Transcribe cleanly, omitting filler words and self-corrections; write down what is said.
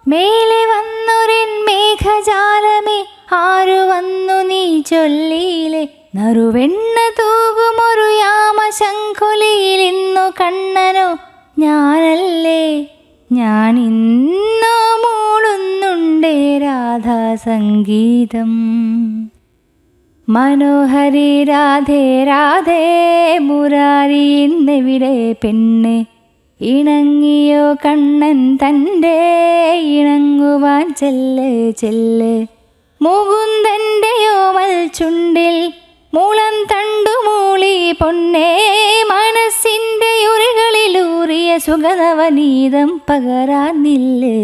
മേലെ വന്നൊരെൻ മേഘജാലമേ, ആരു വന്നു നീ ചൊല്ലിയിലെ? നറുവെണ്ണ തൂകുമൊരു യാമശംഖുലിയിൽ ഇന്നു കണ്ണനോ ഞാനല്ലേ? ഞാനിന്നോ മൂളുന്നുണ്ടേ രാധാസംഗീതം. മനോഹരി രാധേ രാധേ, മുരാരി ഇന്നെവിടെ പെണ്ണ്? ഇണങ്ങിയോ കണ്ണൻ തൻ്റെ, ഇണങ്ങുവാൻ ചെല്ല് ചെല്ല്. മുകുന്ദൻ്റെ ഓമൽ ചുണ്ടിൽ മുളം തണ്ടു മൂളി പൊന്നേ, മനസ്സിൻ്റെ ഉരകളിലൂറിയ സുഗതവനീതം പകരാൻ നില്ല്.